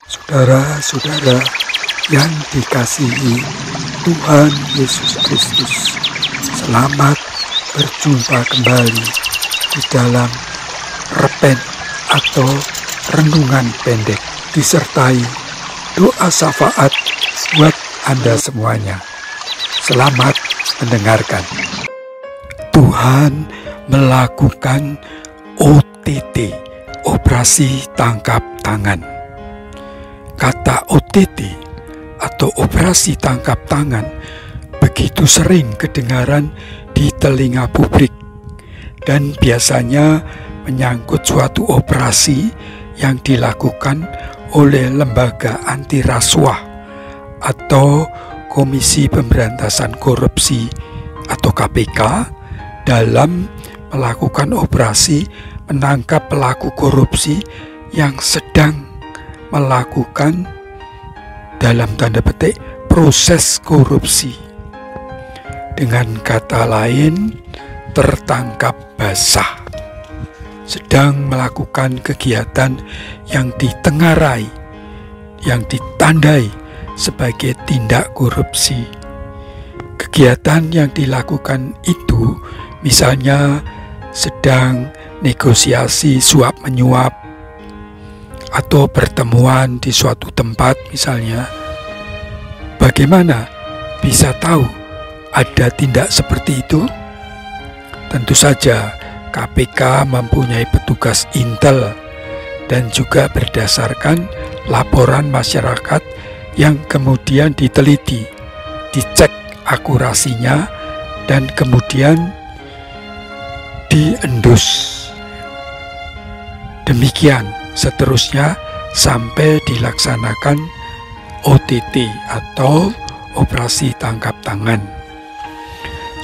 Saudara-saudara yang dikasihi Tuhan Yesus Kristus, selamat berjumpa kembali di dalam Repen atau renungan pendek disertai doa syafaat buat Anda semuanya. Selamat mendengarkan. Tuhan melakukan OTT, operasi tangkap tangan. Kata OTT atau operasi tangkap tangan begitu sering kedengaran di telinga publik dan biasanya menyangkut suatu operasi yang dilakukan oleh lembaga anti rasuah atau Komisi Pemberantasan Korupsi atau KPK dalam melakukan operasi menangkap pelaku korupsi yang sedang melakukan dalam tanda petik proses korupsi. Dengan kata lain, tertangkap basah, sedang melakukan kegiatan yang ditengarai, yang ditandai sebagai tindak korupsi. Kegiatan yang dilakukan itu misalnya sedang negosiasi suap menyuap atau pertemuan di suatu tempat misalnya. Bagaimana bisa tahu ada tindak seperti itu? Tentu saja KPK mempunyai petugas intel dan juga berdasarkan laporan masyarakat yang kemudian diteliti, dicek akurasinya dan kemudian diendus. Demikian seterusnya sampai dilaksanakan OTT atau operasi tangkap tangan.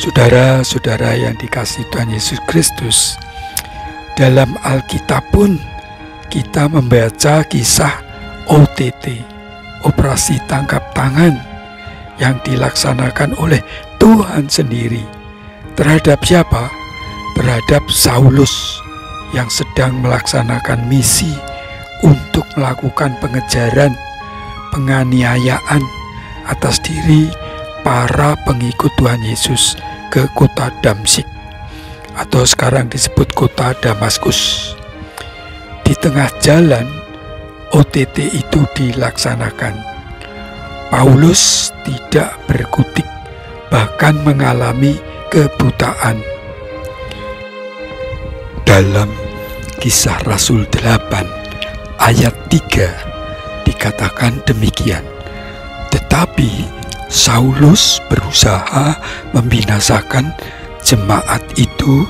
Saudara-saudara yang dikasihi Tuhan Yesus Kristus, dalam Alkitab pun kita membaca kisah OTT, operasi tangkap tangan, yang dilaksanakan oleh Tuhan sendiri. Terhadap siapa? Terhadap Saulus yang sedang melaksanakan misi untuk melakukan pengejaran, penganiayaan atas diri para pengikut Tuhan Yesus ke kota Damsyik atau sekarang disebut kota Damaskus. Di tengah jalan OTT itu dilaksanakan. Paulus tidak berkutik, bahkan mengalami kebutaan. Dalam Kisah Rasul 8 ayat 3 dikatakan demikian. Tetapi Saulus berusaha membinasakan jemaat itu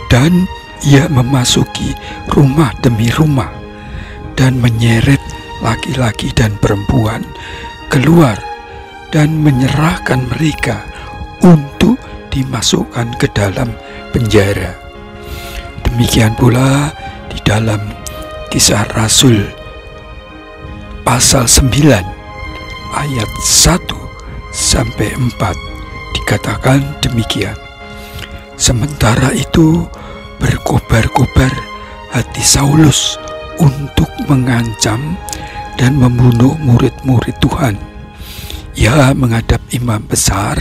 dan ia memasuki rumah demi rumah dan menyeret laki-laki dan perempuan keluar dan menyerahkan mereka untuk dimasukkan ke dalam penjara. Demikian pula di dalam Kisah Rasul pasal 9 ayat 1 sampai 4 dikatakan demikian. Sementara itu berkobar-kobar hati Saulus untuk mengancam dan membunuh murid-murid Tuhan. Ia menghadap imam besar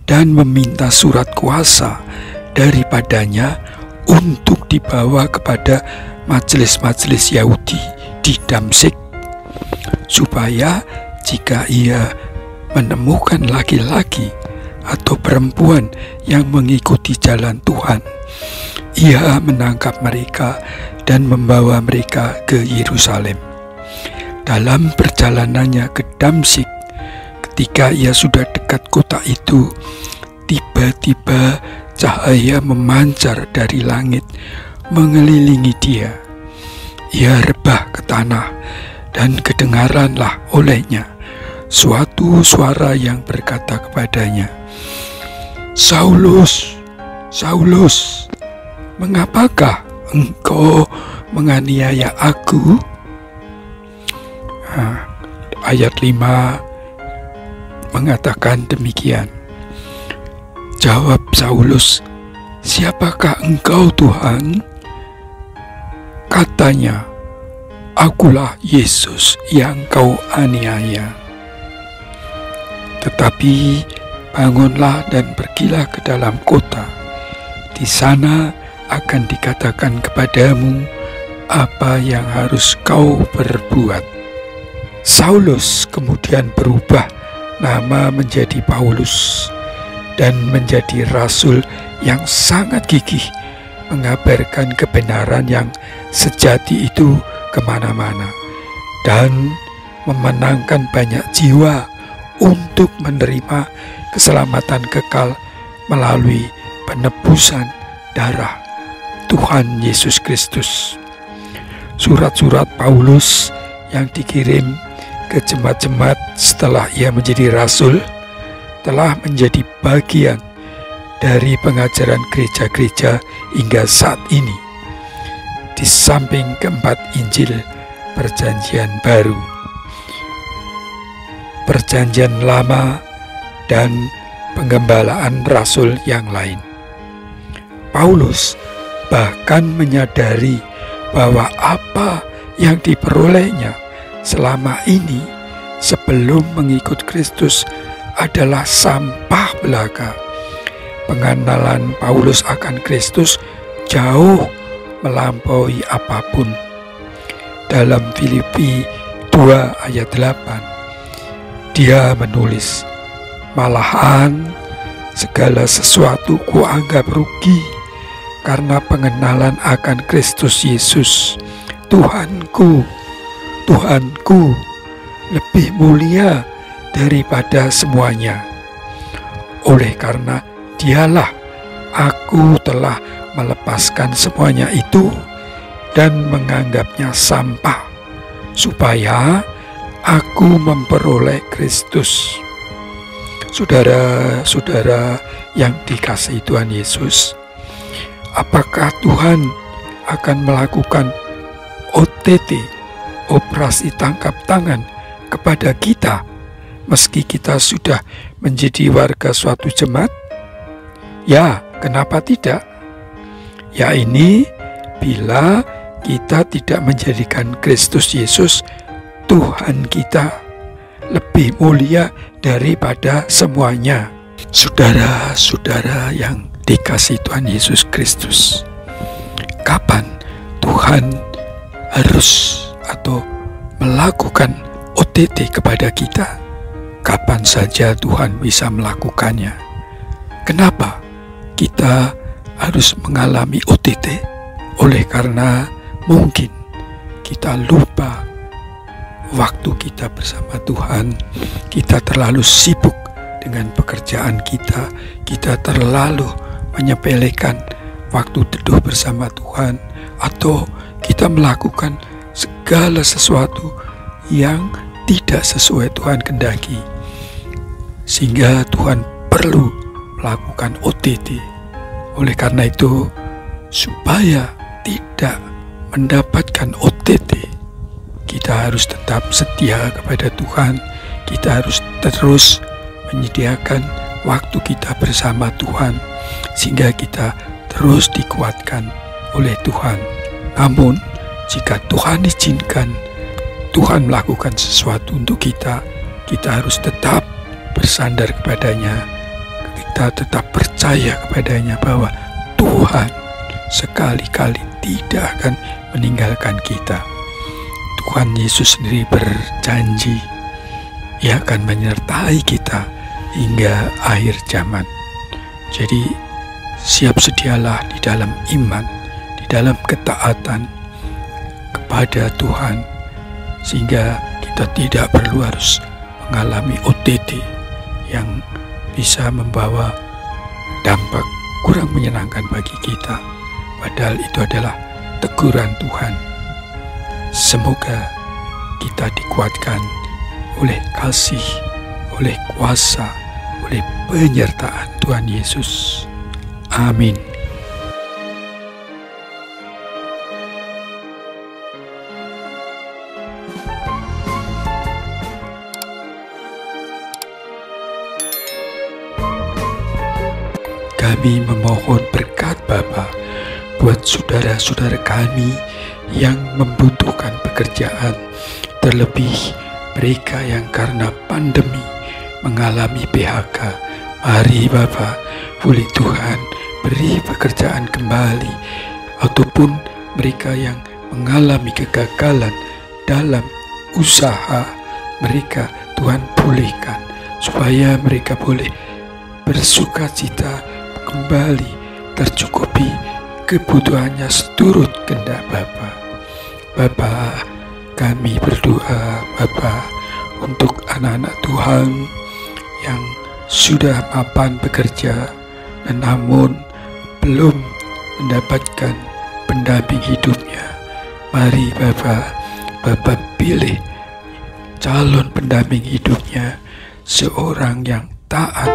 dan meminta surat kuasa daripadanya untuk dibawa kepada majelis-majelis Yahudi di Damsyik, supaya jika ia menemukan laki-laki atau perempuan yang mengikuti jalan Tuhan, ia menangkap mereka dan membawa mereka ke Yerusalem. Dalam perjalanannya ke Damsyik, ketika ia sudah dekat kota itu, tiba-tiba cahaya memancar dari langit mengelilingi dia. Ia rebah ke tanah dan kedengaranlah olehnya suatu suara yang berkata kepadanya, "Saulus, Saulus, mengapakah engkau menganiaya aku?" Ayat 5 mengatakan demikian. Jawab Saulus, "Siapakah engkau, Tuhan?" Katanya, akulah Yesus yang kau aniaya. Tetapi bangunlah dan pergilah ke dalam kota. Di sana akan dikatakan kepadamu apa yang harus kau perbuat." Saulus kemudian berubah nama menjadi Paulus dan menjadi rasul yang sangat gigih mengabarkan kebenaran yang sejati itu kemana-mana dan memenangkan banyak jiwa untuk menerima keselamatan kekal melalui penebusan darah Tuhan Yesus Kristus. Surat-surat Paulus yang dikirim ke jemaat-jemaat setelah ia menjadi rasul telah menjadi bagian dari pengajaran gereja-gereja hingga saat ini, di samping keempat Injil Perjanjian Baru, Perjanjian Lama, dan penggembalaan rasul yang lain. Paulus bahkan menyadari bahwa apa yang diperolehnya selama ini sebelum mengikut Kristus adalah sampah belaka. Pengenalan Paulus akan Kristus jauh melampaui apapun. Dalam Filipi 2 ayat 8, dia menulis, "Malahan segala sesuatu kuanggap rugi karena pengenalan akan Kristus Yesus, Tuhanku. Tuhanku lebih mulia daripada semuanya. Oleh karena Dialah aku telah melepaskan semuanya itu dan menganggapnya sampah, supaya aku memperoleh Kristus." Saudara-saudara yang dikasihi Tuhan Yesus, apakah Tuhan akan melakukan OTT, operasi tangkap tangan, kepada kita meski kita sudah menjadi warga suatu jemaat? Ya, kenapa tidak? Ya, ini bila kita tidak menjadikan Kristus Yesus Tuhan kita lebih mulia daripada semuanya. Saudara-saudara yang dikasihi Tuhan Yesus Kristus, kapan Tuhan harus atau melakukan OTT kepada kita? Kapan saja Tuhan bisa melakukannya. Kenapa kita harus mengalami OTT? Oleh karena mungkin kita lupa waktu kita bersama Tuhan. Kita terlalu sibuk dengan pekerjaan kita. Kita terlalu menyepelekan waktu teduh bersama Tuhan, atau kita melakukan segala sesuatu yang tidak sesuai Tuhan kehendaki, sehingga Tuhan perlu melakukan OTT. Oleh karena itu, supaya tidak mendapatkan OTT, kita harus tetap setia kepada Tuhan. Kita harus terus menyediakan waktu kita bersama Tuhan, sehingga kita terus dikuatkan oleh Tuhan. Namun, jika Tuhan izinkan Tuhan melakukan sesuatu untuk kita, kita harus tetap bersandar kepadanya. Kita tetap percaya kepadanya bahwa Tuhan sekali-kali tidak akan meninggalkan kita. Tuhan Yesus sendiri berjanji Ia akan menyertai kita hingga akhir zaman. Jadi siap sedialah di dalam iman, di dalam ketaatan kepada Tuhan, sehingga kita tidak perlu harus mengalami OTT yang bisa membawa dampak kurang menyenangkan bagi kita, padahal itu adalah teguran Tuhan. Semoga kita dikuatkan oleh kasih, oleh kuasa, oleh penyertaan Tuhan Yesus. Amin. Kami memohon berkat Bapa buat saudara-saudara kami yang membutuhkan pekerjaan, terlebih mereka yang karena pandemi mengalami PHK. Mari Bapa, boleh Tuhan beri pekerjaan kembali, ataupun mereka yang mengalami kegagalan dalam usaha mereka, Tuhan pulihkan, supaya mereka boleh bersukacita kembali, tercukupi kebutuhannya seturut kehendak Bapa. Bapa, kami berdoa Bapa untuk anak-anak Tuhan yang sudah mapan bekerja dan namun belum mendapatkan pendamping hidupnya. Mari Bapa pilih calon pendamping hidupnya, seorang yang taat,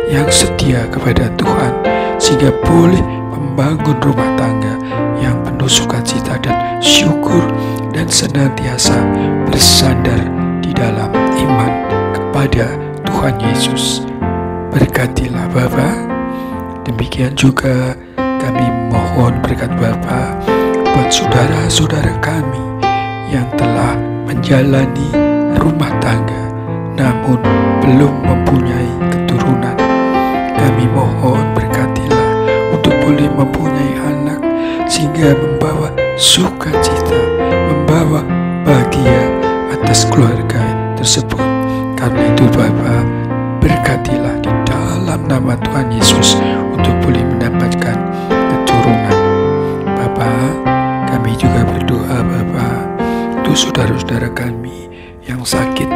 yang setia kepada Tuhan, sehingga boleh membangun rumah tangga yang penuh sukacita dan syukur, dan senantiasa bersandar di dalam iman kepada Tuhan Yesus. Berkatilah Bapa. Demikian juga kami mohon berkat Bapa buat saudara-saudara kami yang telah menjalani rumah tangga namun belum mempunyai keturunan. Kami mohon berkatilah untuk boleh mempunyai anak, sehingga membawa sukacita, membawa bahagia atas keluarga tersebut. Karena itu Bapa, berkatilah di dalam nama Tuhan Yesus untuk boleh mendapatkan keturunan. Bapa, kami juga berdoa Bapa untuk saudara-saudara kami yang sakit.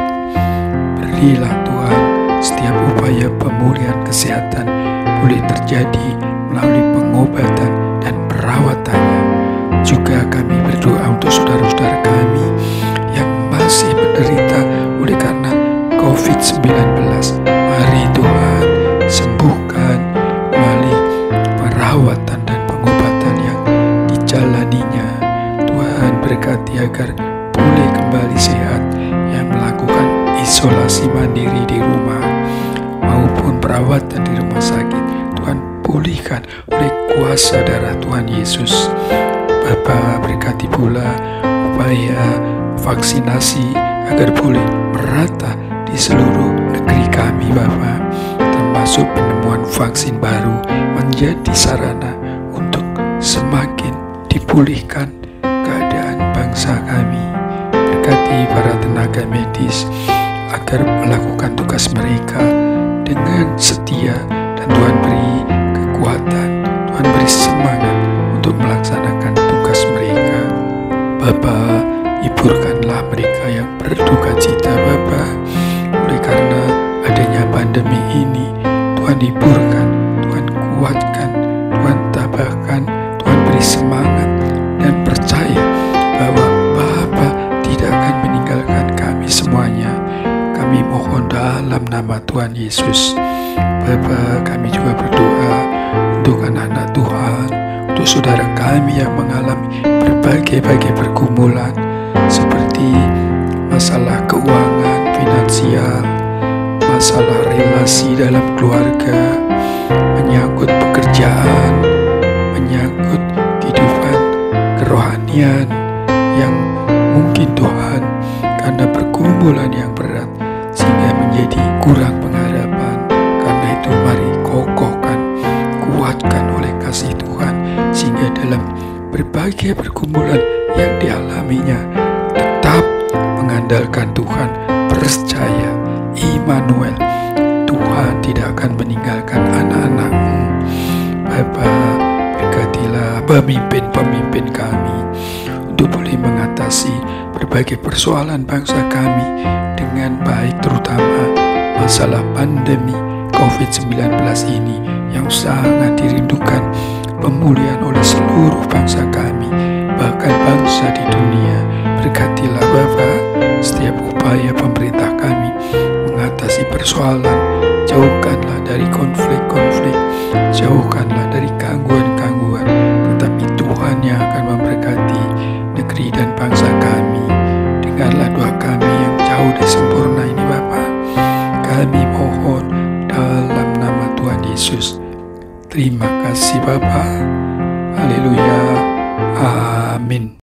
Berilah Tuhan setiap upaya pemulihan kesehatan boleh terjadi melalui pengobatan dan perawatannya. Juga kami berdoa untuk saudara-saudara kami yang masih menderita oleh karena COVID-19. Mari Tuhan sembuhkan melalui perawatan dan pengobatan yang dijalaninya. Tuhan berkati agar boleh kembali sehat, yang melakukan isolasi mandiri di rumah maupun perawatan di rumah sakit. Tuhan pulihkan oleh kuasa darah Tuhan Yesus. Bapa, berkati pula upaya vaksinasi agar boleh merata di seluruh negeri kami Bapa, termasuk penemuan vaksin baru menjadi sarana untuk semakin dipulihkan keadaan bangsa kami. Berkati para tenaga medis agar melakukan tugas mereka dengan setia, dan Tuhan beri kekuatan, Tuhan beri semangat untuk melaksanakan tugas mereka. Bapa, hiburkanlah mereka yang berduka cita Bapa, oleh karena adanya pandemi ini. Tuhan hiburkan, Tuhan kuatkan, Tuhan tabahkan, Tuhan beri semangat, dan percaya bahwa Bapa tidak akan meninggalkan kami semuanya. Kami mohon dalam nama Tuhan Yesus. Bapa, kami juga berdoa untuk anak-anak Tuhan, untuk saudara kami yang mengalami berbagai pergumulan seperti masalah keuangan, finansial, masalah relasi dalam keluarga, menyangkut pekerjaan, menyangkut kehidupan kerohanian yang mungkin Tuhan karena pergumulan yang berat sehingga menjadi kurang pengharapan. Karena itu mari kokohkan, kuatkan oleh kasih Tuhan, sehingga dalam berbagai pergumulan yang dialaminya tetap mengandalkan Tuhan, percaya Immanuel, Tuhan tidak akan meninggalkan anak-anak-Mu. Bapa, berkatilah pemimpin-pemimpin kami untuk boleh mengatasi berbagai persoalan bangsa kami dengan baik, terutama masalah pandemi COVID-19 ini yang sangat dirindukan pemulihan oleh seluruh bangsa kami, bahkan bangsa di dunia. Berkatilah Bapa setiap upaya pemerintah kami mengatasi persoalan. Jauhkanlah dari konflik-konflik, jauhkanlah dari gangguan-gangguan, tetapi Tuhan yang akan memberkati negeri dan bangsa kami. Dengarlah doa kami yang jauh dari sempurna ini Bapa. Kami mohon dalam nama Tuhan Yesus. Terima kasih Bapa. Haleluya. Amin.